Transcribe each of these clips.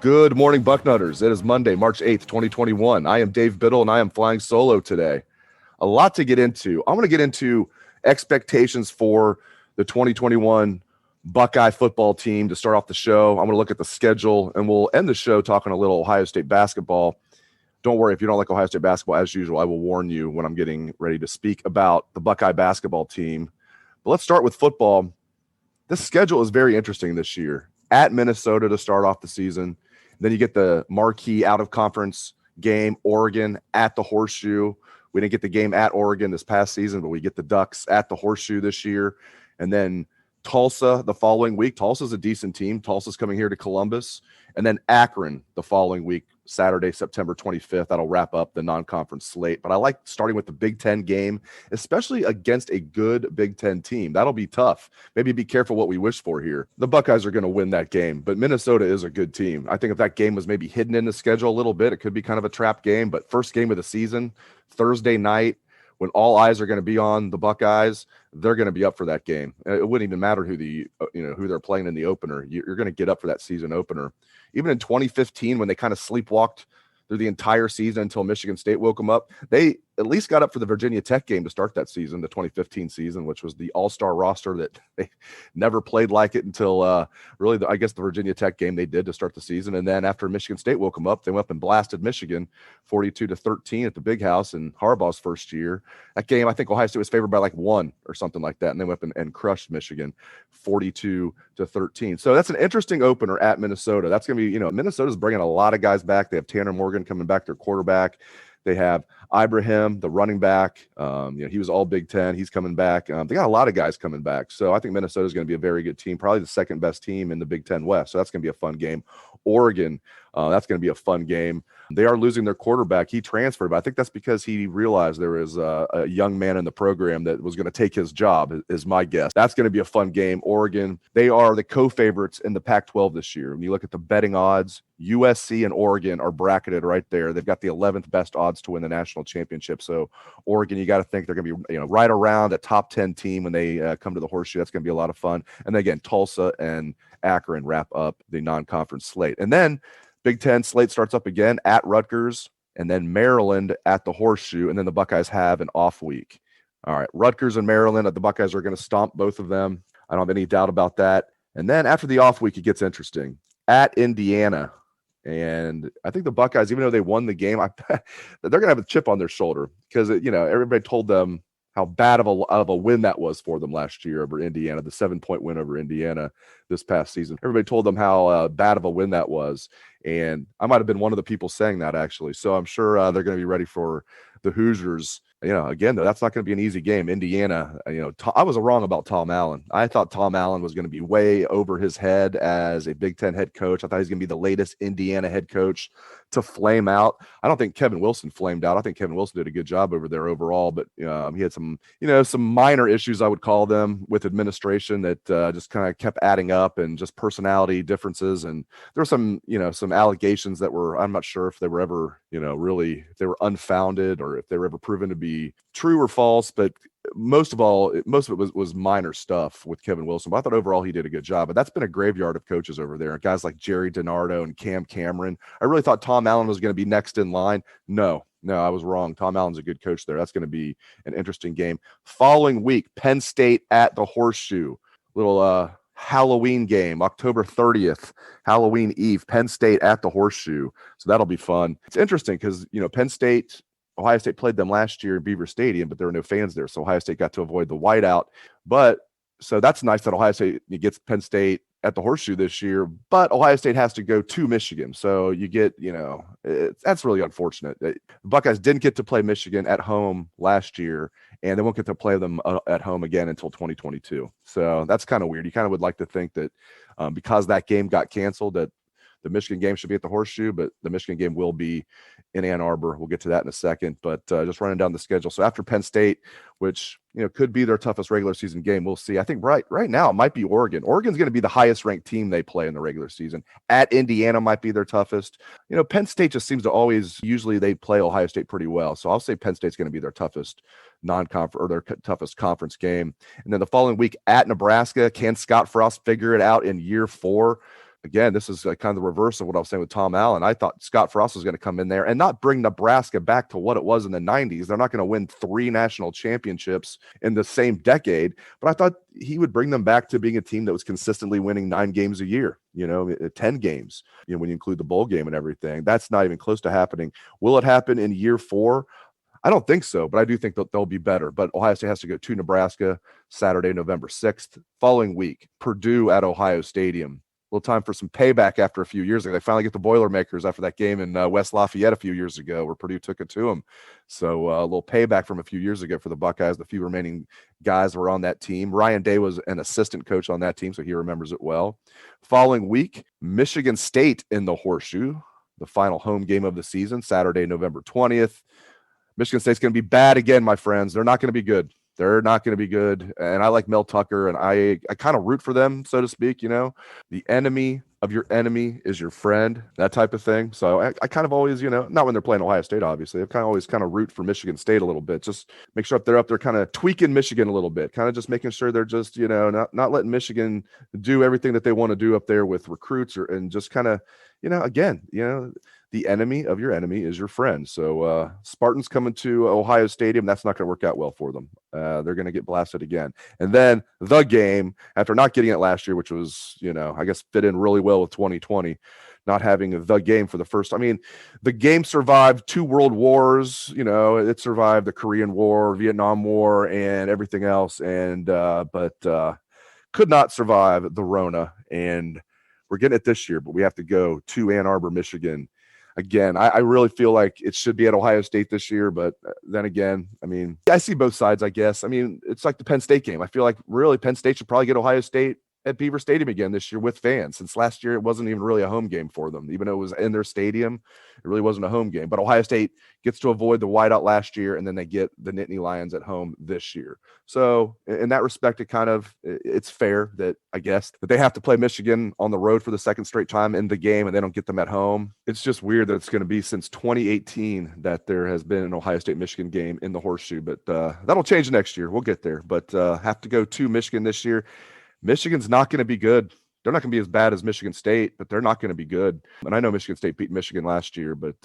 Good morning, Bucknutters. It is Monday, March 8th, 2021. I am Dave Biddle, and I am flying solo today. A lot to get into. I'm going to get into expectations for the 2021 Buckeye football team to start off the show. I'm going to look at the schedule, and we'll end the show talking a little Ohio State basketball. Don't worry, if you don't like Ohio State basketball, as usual, I will warn you when I'm getting ready to speak about the Buckeye basketball team. But let's start with football. This schedule is very interesting this year. At Minnesota to start off the season. Then you get the marquee out-of-conference game, Oregon at the Horseshoe. We didn't get the game at Oregon this past season, but we get the Ducks at the Horseshoe this year. And then Tulsa the following week. Tulsa's a decent team. Tulsa's coming here to Columbus. And then Akron the following week, Saturday, September 25th. That'll wrap up the non-conference slate. But I like starting with the Big Ten game, especially against a good Big Ten team. That'll be tough. Maybe be careful what we wish for here. The Buckeyes are going to win that game, but Minnesota is a good team. I think if that game was maybe hidden in the schedule a little bit, it could be kind of a trap game. But first game of the season, Thursday night, when all eyes are going to be on the Buckeyes, they're going to be up for that game. It wouldn't even matter who they're playing in the opener. You're going to get up for that season opener. Even in 2015, when they kind of sleepwalked through the entire season until Michigan State woke them up, they at least got up for the Virginia Tech game to start that season, the 2015 season, which was the all-star roster that they never played like it until really, the Virginia Tech game they did to start the season. And then after Michigan State woke them up, they went up and blasted Michigan 42-13 at the Big House in Harbaugh's first year. That game, I think Ohio State was favored by like 1 or something like that, and they went up and crushed Michigan 42-13. So that's an interesting opener at Minnesota. That's going to be, Minnesota's bringing a lot of guys back. They have Tanner Morgan coming back, their quarterback. They have Ibrahim, the running back. He was all Big Ten. He's coming back. They got a lot of guys coming back. So I think Minnesota is going to be a very good team, probably the second best team in the Big Ten West. So that's going to be a fun game. Oregon, that's going to be a fun game. They are losing their quarterback. He transferred, but I think that's because he realized there was a young man in the program that was going to take his job, is my guess. That's going to be a fun game. Oregon, they are the co-favorites in the Pac-12 this year. When you look at the betting odds, USC and Oregon are bracketed right there. They've got the 11th best odds to win the national championship. So Oregon, you got to think they're going to be right around a top 10 team when they come to the Horseshoe. That's going to be a lot of fun. And then again, Tulsa and Akron wrap up the non-conference slate. And then Big Ten slate starts up again at Rutgers, and then Maryland at the Horseshoe, and then the Buckeyes have an off week. All right, Rutgers and Maryland, the Buckeyes are going to stomp both of them. I don't have any doubt about that. And then after the off week, it gets interesting. At Indiana, and I think the Buckeyes, even though they won the game, they're going to have a chip on their shoulder because, everybody told them how bad of a win that was for them last year over Indiana, the 7-point win over Indiana this past season. Everybody told them how bad of a win that was. And I might have been one of the people saying that, actually. So I'm sure they're going to be ready for the Hoosiers. Again, though, that's not going to be an easy game. Indiana, I was wrong about Tom Allen. I thought Tom Allen was going to be way over his head as a Big Ten head coach. I thought he was going to be the latest Indiana head coach to flame out. I don't think Kevin Wilson flamed out. I think Kevin Wilson did a good job over there overall, but he had some minor issues, I would call them, with administration that just kind of kept adding up, and just personality differences. And there were some allegations that were, I'm not sure if they were ever, really, if they were unfounded or if they were ever proven to be true or false. But most of it was minor stuff with Kevin Wilson. But I thought overall he did a good job. But that's been a graveyard of coaches over there. Guys like Jerry DiNardo and Cam Cameron. I really thought Tom Allen was going to be next in line. No, I was wrong. Tom Allen's a good coach there. That's going to be an interesting game. Following week, Penn State at the Horseshoe. Little Halloween game, October 30th, Halloween Eve, Penn State at the Horseshoe. So that'll be fun. It's interesting because, Penn State, Ohio State played them last year in Beaver Stadium, but there were no fans there. So Ohio State got to avoid the whiteout. But so that's nice that Ohio State gets Penn State at the Horseshoe this year, but Ohio State has to go to Michigan. So you get, that's really unfortunate. The Buckeyes didn't get to play Michigan at home last year, and they won't get to play them at home again until 2022. So that's kind of weird. You kind of would like to think that because that game got canceled, that The Michigan game should be at the Horseshoe, but the Michigan game will be in Ann Arbor. We'll get to that in a second, but just running down the schedule. So after Penn State, which could be their toughest regular season game, we'll see. I think right now it might be Oregon. Oregon's going to be the highest ranked team they play in the regular season. At Indiana might be their toughest. Penn State just seems to always, usually they play Ohio State pretty well. So I'll say Penn State's going to be their toughest non-conference or their toughest conference game. And then the following week at Nebraska. Can Scott Frost figure it out in year 4? Again, this is kind of the reverse of what I was saying with Tom Allen. I thought Scott Frost was going to come in there and not bring Nebraska back to what it was in the 90s. They're not going to win 3 national championships in the same decade, but I thought he would bring them back to being a team that was consistently winning 9 games a year, 10 games, when you include the bowl game and everything. That's not even close to happening. Will it happen in year 4? I don't think so, but I do think that they'll be better. But Ohio State has to go to Nebraska Saturday, November 6th. Following week, Purdue at Ohio Stadium. A little time for some payback after a few years ago. They finally get the Boilermakers after that game in West Lafayette a few years ago where Purdue took it to them. So a little payback from a few years ago for the Buckeyes. The few remaining guys were on that team. Ryan Day was an assistant coach on that team, so he remembers it well. Following week, Michigan State in the Horseshoe, the final home game of the season, Saturday, November 20th. Michigan State's going to be bad again, my friends. They're not going to be good. They're not going to be good. And I like Mel Tucker, and I kind of root for them, so to speak. The enemy of your enemy is your friend, that type of thing. So I kind of always, not when they're playing Ohio State, obviously. I always root for Michigan State a little bit. Just make sure they're up there kind of tweaking Michigan a little bit, kind of just making sure they're just, not letting Michigan do everything that they want to do up there with recruits and just kind of, the enemy of your enemy is your friend. So Spartans coming to Ohio Stadium, that's not going to work out well for them. They're going to get blasted again. And then the game, after not getting it last year, which was, I guess fit in really well with 2020, not having the game for the first time. I mean, the game survived 2 world wars, it survived the Korean War, Vietnam War, and everything else. And but could not survive the Rona. And we're getting it this year, but we have to go to Ann Arbor, Michigan. Again, I really feel like it should be at Ohio State this year, but then again, I see both sides, I guess. It's like the Penn State game. I feel like really Penn State should probably get Ohio State at Beaver Stadium again this year with fans, since last year it wasn't even really a home game for them. Even though it was in their stadium, it really wasn't a home game. But Ohio State gets to avoid the whiteout last year, and then they get the Nittany Lions at home this year. So in that respect, it's fair that I guess that they have to play Michigan on the road for the second straight time in the game, and they don't get them at home. It's just weird that it's going to be since 2018 that there has been an Ohio State-Michigan game in the Horseshoe, but that'll change next year. We'll get there, but have to go to Michigan this year. Michigan's not going to be good. They're not going to be as bad as Michigan State, but they're not going to be good. And I know Michigan State beat Michigan last year, but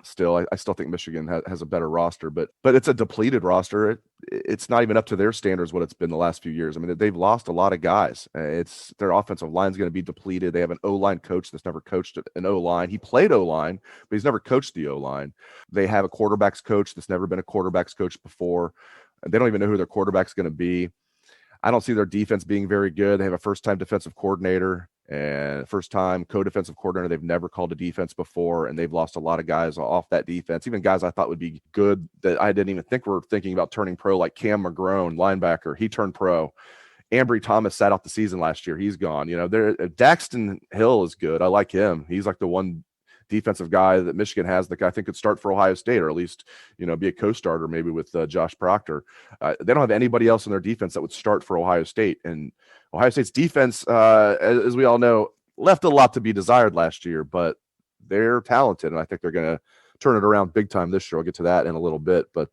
still, I still think Michigan has a better roster. But it's a depleted roster. It's not even up to their standards what it's been the last few years. They've lost a lot of guys. Their offensive line's going to be depleted. They have an O-line coach that's never coached an O-line. He played O-line, but he's never coached the O-line. They have a quarterbacks coach that's never been a quarterbacks coach before. They don't even know who their quarterback's going to be. I don't see their defense being very good. They have a first-time defensive coordinator and first-time co-defensive coordinator. They've never called a defense before, and they've lost a lot of guys off that defense, even guys I thought would be good that I didn't even think were thinking about turning pro, like Cam McGrone, linebacker. He turned pro. Ambry Thomas sat out the season last year. He's gone. Daxton Hill is good. I like him. He's like the one defensive guy that Michigan has that I think could start for Ohio State, or at least, be a co-starter maybe with Josh Proctor. They don't have anybody else in their defense that would start for Ohio State. And Ohio State's defense, as we all know, left a lot to be desired last year, but they're talented. And I think they're going to turn it around big time this year. I'll get to that in a little bit, but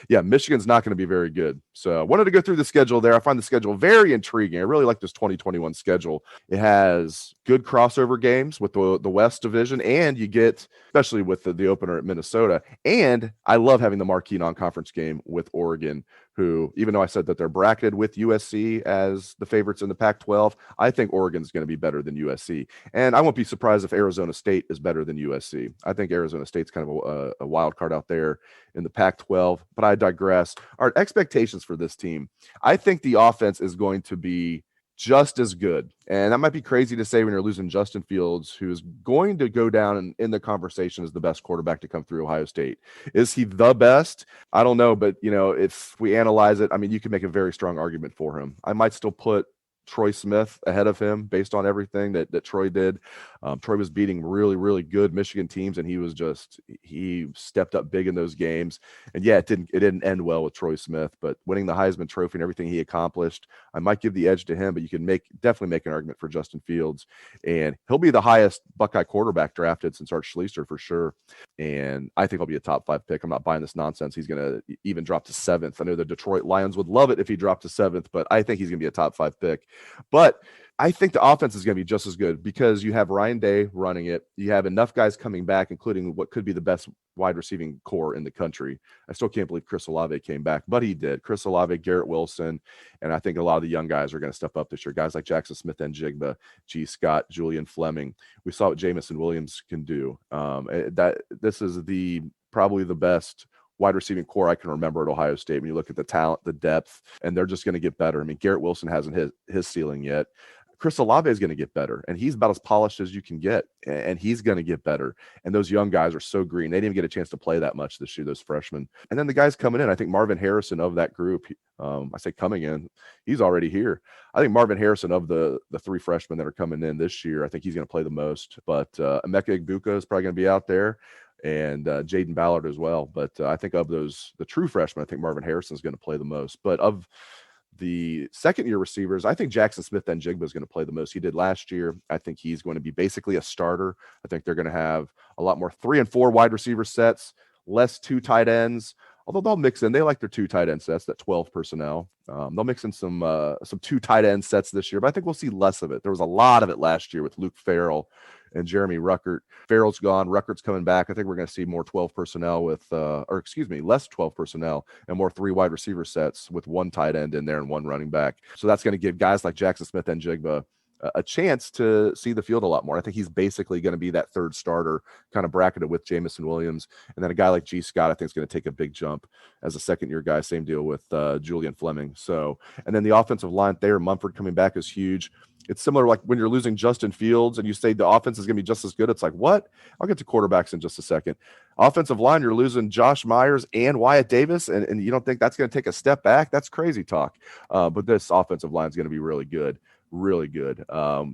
Michigan's not going to be very good. So I wanted to go through the schedule there. I find the schedule very intriguing. I really like this 2021 schedule. It has good crossover games with the West Division, and you get, especially with the opener at Minnesota. And I love having the marquee non-conference game with Oregon, who, even though I said that they're bracketed with USC as the favorites in the Pac-12, I think Oregon's going to be better than USC. And I won't be surprised if Arizona State is better than USC. I think Arizona State's kind of a wild card out there in the Pac-12, but I digress. Our expectations for this team, I think the offense is going to be just as good. And that might be crazy to say when you're losing Justin Fields, who's going to go down in the conversation as the best quarterback to come through Ohio State. Is he the best? I don't know. But, if we analyze it, you can make a very strong argument for him. I might still put Troy Smith ahead of him based on everything that Troy did. Troy was beating really, really good Michigan teams, and he stepped up big in those games. And yeah, it didn't end well with Troy Smith, but winning the Heisman Trophy and everything he accomplished, I might give the edge to him, but you can definitely make an argument for Justin Fields, and he'll be the highest Buckeye quarterback drafted since Art Schlichter for sure. And I think he'll be a top 5 pick. I'm not buying this nonsense. He's going to even drop to 7th. I know the Detroit Lions would love it if he dropped to 7th, but I think he's going to be a top 5 pick. But I think the offense is going to be just as good because you have Ryan Day running it. You have enough guys coming back, including what could be the best wide receiving core in the country. I still can't believe Chris Olave came back, but he did. Chris Olave, Garrett Wilson, and I think a lot of the young guys are going to step up this year. Guys like Jackson Smith and Jigba, G. Scott, Julian Fleming. We saw what Jamison Williams can do. This is probably the best wide receiving core I can remember at Ohio State. When you look at the talent, the depth, and they're just going to get better. I mean, Garrett Wilson hasn't hit his ceiling yet. Chris Olave is going to get better, and he's about as polished as you can get, and he's going to get better. And those young guys are so green. They didn't even get a chance to play that much this year, those freshmen. And then the guys coming in, I think Marvin Harrison of that group, I say coming in, he's already here. I think Marvin Harrison of the 3 freshmen that are coming in this year, I think he's going to play the most. But Emeka Egbuka is probably going to be out there, and Jaden Ballard as well. But I think of the true freshmen, I think Marvin Harrison is going to play the most. But of the second-year receivers, I think Jackson Smith and Jigba is going to play the most. He did last year. I think he's going to be basically a starter. I think they're going to have a lot more 3 and 4 wide receiver sets, less 2 tight ends. Although they'll mix in, they like their 2 tight end sets, that 12 personnel. They'll mix in some 2 tight end sets this year, but I think we'll see less of it. There was a lot of it last year with Luke Farrell and Jeremy Ruckert. Farrell's gone, Ruckert's coming back. I think we're going to see more 12 personnel less 12 personnel and more 3 wide receiver sets with 1 tight end in there and 1 running back. So that's going to give guys like Jackson Smith and Jigba a chance to see the field a lot more. I think he's basically going to be that 3rd starter, kind of bracketed with Jamison Williams. And then a guy like G. Scott, I think, is going to take a big jump as a second-year guy. Same deal with Julian Fleming. So, and then the offensive line there, Mumford coming back is huge. It's similar like when you're losing Justin Fields and you say the offense is going to be just as good. It's like, what? I'll get to quarterbacks in just a second. Offensive line, you're losing Josh Myers and Wyatt Davis, and you don't think that's going to take a step back? That's crazy talk. But this offensive line is going to be really good. Really good.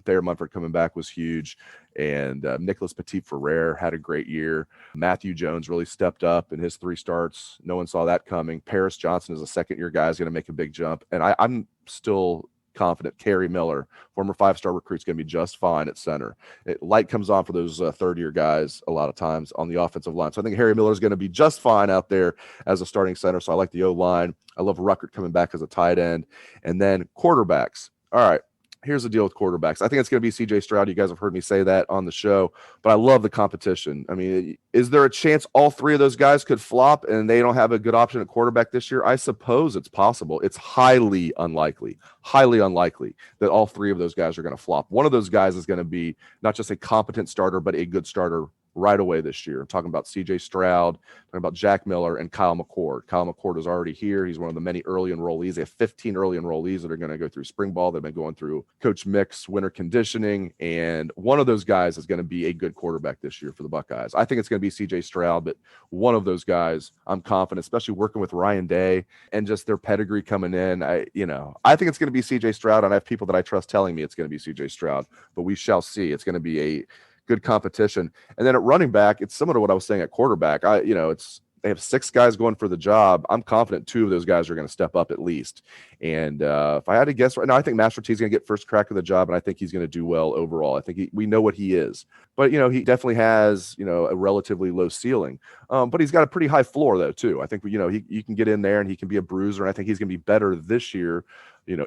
Thayer Munford coming back was huge. And Nicholas Petit-Ferrer had a great year. Matthew Jones really stepped up in his 3 starts. No one saw that coming. Paris Johnson is a second-year guy, is going to make a big jump. And I'm still confident Kerry Miller, former 5-star recruit, is going to be just fine at center. Light comes on for those third-year guys a lot of times on the offensive line. So I think Harry Miller is going to be just fine out there as a starting center. So I like the O-line. I love Ruckert coming back as a tight end. And then quarterbacks. All right. Here's the deal with quarterbacks. I think it's going to be C.J. Stroud. You guys have heard me say that on the show, but I love the competition. I mean, is there a chance all 3 of those guys could flop and they don't have a good option at quarterback this year? I suppose it's possible. It's highly unlikely that all 3 of those guys are going to flop. One of those guys is going to be not just a competent starter, but a good starter right away this year. I'm talking about C.J. Stroud, talking about Jack Miller, and Kyle McCord. Kyle McCord is already here. He's one of the many early enrollees. They have 15 early enrollees that are going to go through spring ball. They've been going through Coach Mick's winter conditioning, and one of those guys is going to be a good quarterback this year for the Buckeyes. I think it's going to be C.J. Stroud, but one of those guys, I'm confident, especially working with Ryan Day and just their pedigree coming in. I think it's going to be C.J. Stroud, and I have people that I trust telling me it's going to be C.J. Stroud, but we shall see. It's going to be a good competition. And then at running back, it's similar to what I was saying at quarterback. They have 6 guys going for the job. I'm confident 2 of those guys are going to step up at least. And if I had to guess right now, I think Master T is going to get first crack of the job, and I think he's going to do well overall. I think we know what he is. But, he definitely has, a relatively low ceiling. But he's got a pretty high floor, though, too. I think, he can get in there and he can be a bruiser, and I think he's going to be better this year,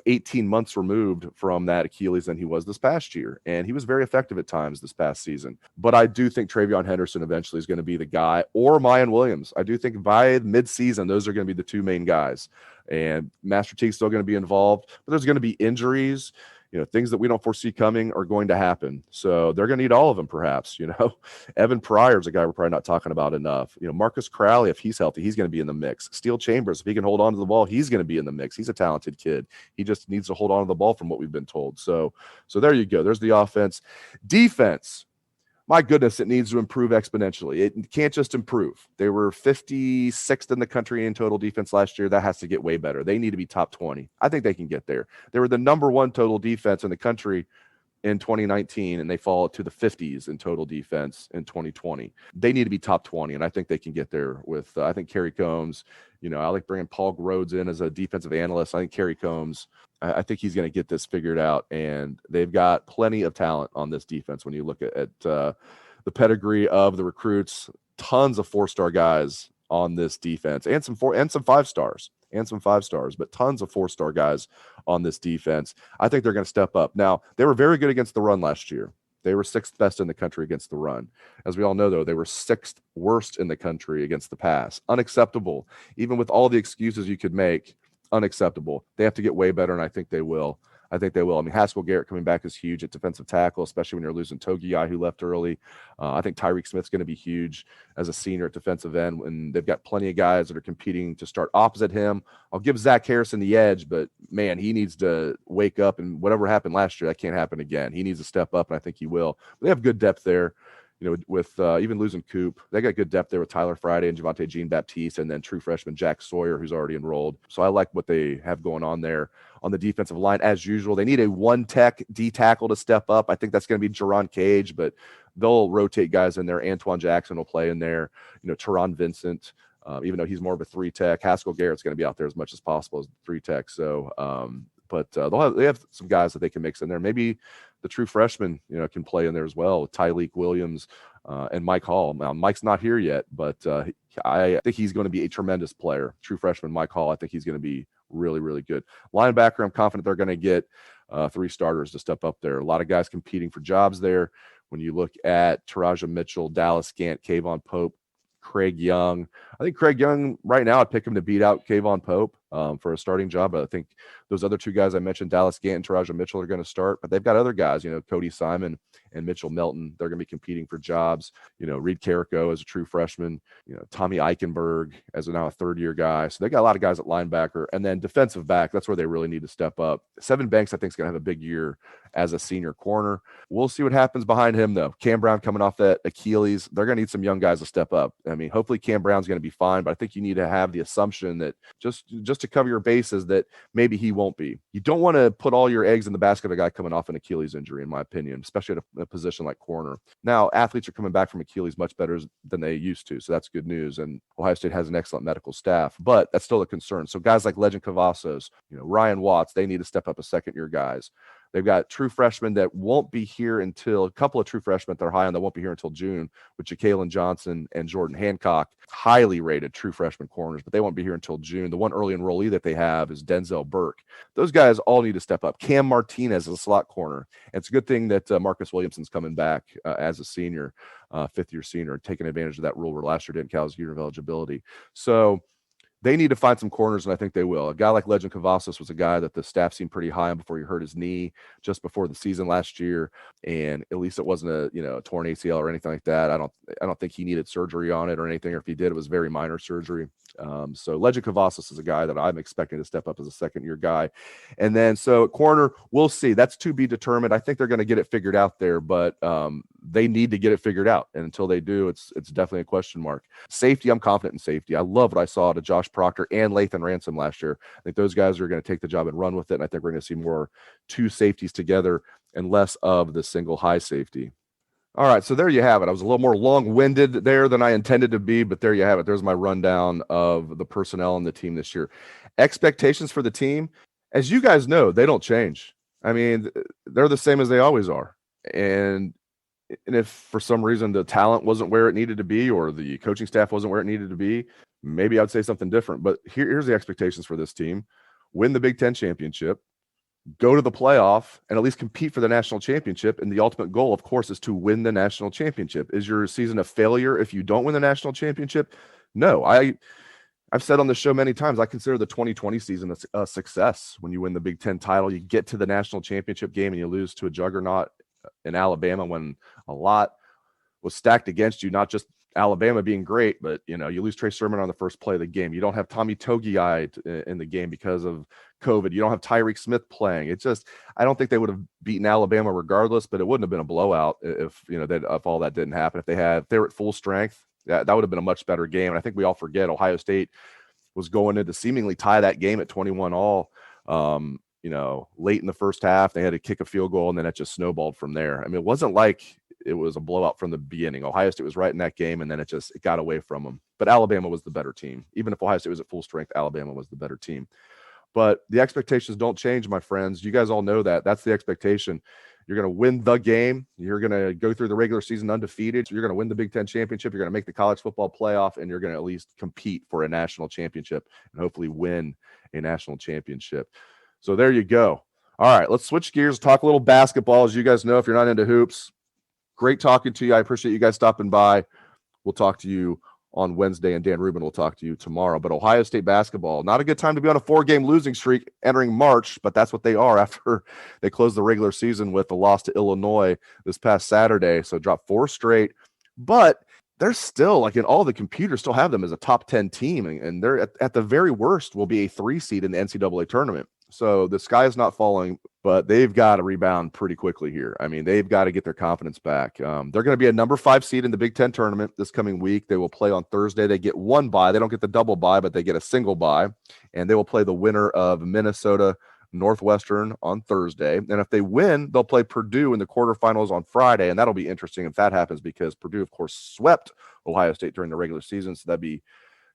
18 months removed from that Achilles than he was this past year. And he was very effective at times this past season. But I do think Travion Henderson eventually is going to be the guy, or Mayan Williams. I do think by mid-season, those are going to be the 2 main guys. And Master Teague's still going to be involved, but there's going to be injuries. Things that we don't foresee coming are going to happen. So they're going to need all of them, perhaps. Evan Pryor is a guy we're probably not talking about enough. Marcus Crowley, if he's healthy, he's going to be in the mix. Steele Chambers, if he can hold on to the ball, he's going to be in the mix. He's a talented kid. He just needs to hold on to the ball from what we've been told. So there you go. There's the offense. Defense. my goodness, it needs to improve exponentially. It can't just improve. They were 56th in the country in total defense last year. That has to get way better. They need to be top 20. I think they can get there. They were the number one total defense in the country in 2019, and they fall to the 50s in total defense in 2020. They need to be top 20, and I think they can get there with, I think Kerry Combs, I like bringing Paul Rhodes in as a defensive analyst. I think Kerry Combs, I think he's going to get this figured out, and they've got plenty of talent on this defense. When you look at the pedigree of the recruits, tons of 4-star guys on this defense, and some 5 stars. But tons of 4-star guys on this defense. I think they're going to step up. Now, they were very good against the run last year. They were 6th best in the country against the run. As we all know, though, they were 6th worst in the country against the pass. Unacceptable. Even with all the excuses you could make, unacceptable. They have to get way better, and I think they will. I mean, Haskell Garrett coming back is huge at defensive tackle, especially when you're losing Togiai, who left early. I think Tyreek Smith's going to be huge as a senior at defensive end, and they've got plenty of guys that are competing to start opposite him. I'll give Zach Harrison the edge, but, man, he needs to wake up, and whatever happened last year, that can't happen again. He needs to step up, and I think he will. But they have good depth there. With even losing Coop, they got good depth there with Tyler Friday and Javonte Jean-Baptiste, and then true freshman Jack Sawyer, who's already enrolled. So I like what they have going on there on the defensive line. As usual, they need a one-tech D-tackle to step up. I think that's going to be Jerron Cage, but they'll rotate guys in there. Antoine Jackson will play in there. Teron Vincent, even though he's more of a 3-tech. Haskell Garrett's going to be out there as much as possible as 3-tech. So, but they have some guys that they can mix in there. Maybe the true freshman, can play in there as well. Tyleek Williams and Mike Hall. Now, Mike's not here yet, but I think he's going to be a tremendous player. True freshman Mike Hall, I think he's going to be really, really good. Linebacker, I'm confident they're going to get 3 starters to step up there. A lot of guys competing for jobs there. When you look at Taraja Mitchell, Dallas Gant, Kayvon Pope, Craig Young. I think Craig Young right now, I'd pick him to beat out Kayvon Pope for a starting job. But I think those other 2 guys I mentioned, Dallas Gant and Taraja Mitchell, are going to start. But they've got other guys, Cody Simon and Mitchell Melton. They're going to be competing for jobs. Reed Carrico as a true freshman. Tommy Eichenberg as now a 3rd-year guy. So they got a lot of guys at linebacker. And then defensive back, that's where they really need to step up. Sevyn Banks, I think, is going to have a big year as a senior corner. We'll see what happens behind him, though. Cam Brown coming off that Achilles. They're going to need some young guys to step up. I mean, hopefully Cam Brown's going to be fine, but I think you need to have the assumption that just to cover your bases that maybe he won't be. You don't want to put all your eggs in the basket of a guy coming off an Achilles injury, in my opinion, especially at a position like corner. Now, athletes are coming back from Achilles much better than they used to, so that's good news, and Ohio State has an excellent medical staff, but that's still a concern. So guys like Legend Cavazos, Ryan Watts, they need to step up as second-year guys. They've got true freshmen that won't be here until a couple of true freshmen that are high on that won't be here until June, with Ja'Kalen Johnson and Jordan Hancock, highly rated true freshman corners, but they won't be here until June. The one early enrollee that they have is Denzel Burke. Those guys all need to step up. Cam Martinez is a slot corner. And it's a good thing that Marcus Williamson's coming back as a senior, 5th-year senior, taking advantage of that rule where last year didn't count as year of eligibility. So they need to find some corners, and I think they will. A guy like Legend Cavazos was a guy that the staff seemed pretty high on before he hurt his knee just before the season last year, and at least it wasn't a torn ACL or anything like that. I don't think he needed surgery on it or anything, or if he did, it was very minor surgery. So Legend Cavazos is a guy that I'm expecting to step up as a second-year guy. And then so at corner, we'll see. That's to be determined. I think they're going to get it figured out there, but they need to get it figured out. And until they do, it's definitely a question mark. Safety, I'm confident in safety. I love what I saw to Josh Proctor and Lathan Ransom last year. I think those guys are going to take the job and run with it. And I think we're going to see more 2 safeties together and less of the single high safety. All right, so there you have it. I was a little more long-winded there than I intended to be, but there you have it. There's my rundown of the personnel on the team this year. Expectations for the team, as you guys know, they don't change. I mean, they're the same as they always are. And if for some reason the talent wasn't where it needed to be or the coaching staff wasn't where it needed to be, maybe I'd say something different. But here's the expectations for this team. Win the Big Ten championship, go to the playoff, and at least compete for the national championship. And the ultimate goal, of course, is to win the national championship. Is your season a failure if you don't win the national championship? No. I've said on the show many times, I consider the 2020 season a success. When you win the Big Ten title, you get to the national championship game and you lose to a juggernaut in Alabama when a lot was stacked against you, not just Alabama being great, but you lose Trey Sermon on the first play of the game. You don't have Tommy Togiai in the game because of COVID. You don't have Tyreek Smith playing. It's just, I don't think they would have beaten Alabama regardless, but it wouldn't have been a blowout if all that didn't happen. If they were at full strength, that would have been a much better game. And I think we all forget Ohio State was going in to seemingly tie that game at 21-all. Late in the first half, they had to kick a field goal, and then it just snowballed from there. I mean, it wasn't like it was a blowout from the beginning. Ohio State was right in that game, and then it got away from them. But Alabama was the better team. Even if Ohio State was at full strength, Alabama was the better team. But the expectations don't change, my friends. You guys all know that. That's the expectation. You're going to win the game. You're going to go through the regular season undefeated. You're going to win the Big Ten championship. You're going to make the college football playoff, and you're going to at least compete for a national championship and hopefully win a national championship. So there you go. All right, let's switch gears, talk a little basketball. As you guys know, if you're not into hoops, great talking to you. I appreciate you guys stopping by. We'll talk to you on Wednesday, and Dan Rubin will talk to you tomorrow. But Ohio State basketball, not a good time to be on a 4-game losing streak entering March, but that's what they are after they closed the regular season with the loss to Illinois this past Saturday. So dropped 4 straight, but they're still, like, in all the computers, still have them as a top 10 team, and they're at the very worst will be a 3 seed in the NCAA tournament. So the sky is not falling, but they've got to rebound pretty quickly here. I mean, they've got to get their confidence back. They're going to be a number 5 seed in the Big Ten tournament this coming week. They will play on Thursday. They get 1 bye. They don't get the double bye, but they get a single bye, and they will play the winner of Minnesota Northwestern on Thursday. And if they win, they'll play Purdue in the quarterfinals on Friday, and that'll be interesting if that happens because Purdue, of course, swept Ohio State during the regular season, so that'd be a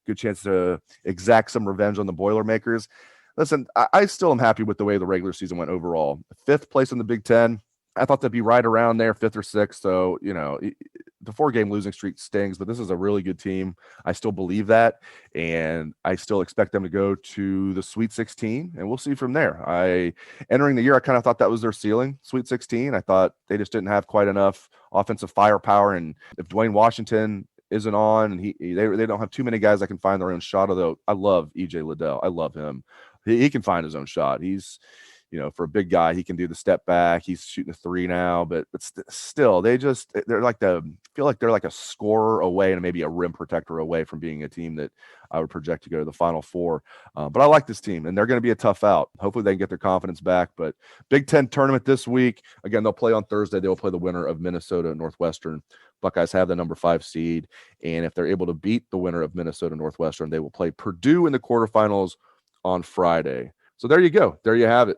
good chance to exact some revenge on the Boilermakers. Listen, I still am happy with the way the regular season went overall. 5th place in the Big Ten. I thought they'd be right around there, 5th or 6th. So, the 4-game losing streak stings, but this is a really good team. I still believe that, and I still expect them to go to the Sweet 16, and we'll see from there. Entering the year, I kind of thought that was their ceiling, Sweet 16. I thought they just didn't have quite enough offensive firepower, and if Dwayne Washington isn't on, and they don't have too many guys that can find their own shot, although I love E.J. Liddell. I love him. He can find his own shot. He's, for a big guy, he can do the step back. He's shooting a 3 now, but still, they're like feel like they're like a scorer away and maybe a rim protector away from being a team that I would project to go to the Final Four. But I like this team, and they're going to be a tough out. Hopefully they can get their confidence back. But Big Ten tournament this week. Again, they'll play on Thursday. They will play the winner of Minnesota Northwestern. Buckeyes have the number 5 seed, and if they're able to beat the winner of Minnesota Northwestern, they will play Purdue in the quarterfinals on Friday. So there you go. There you have it.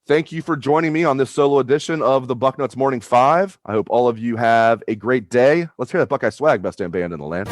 Thank you for joining me on this solo edition of the Bucknuts Morning 5. I hope all of you have a great day. Let's hear that Buckeye swag, best damn band in the land.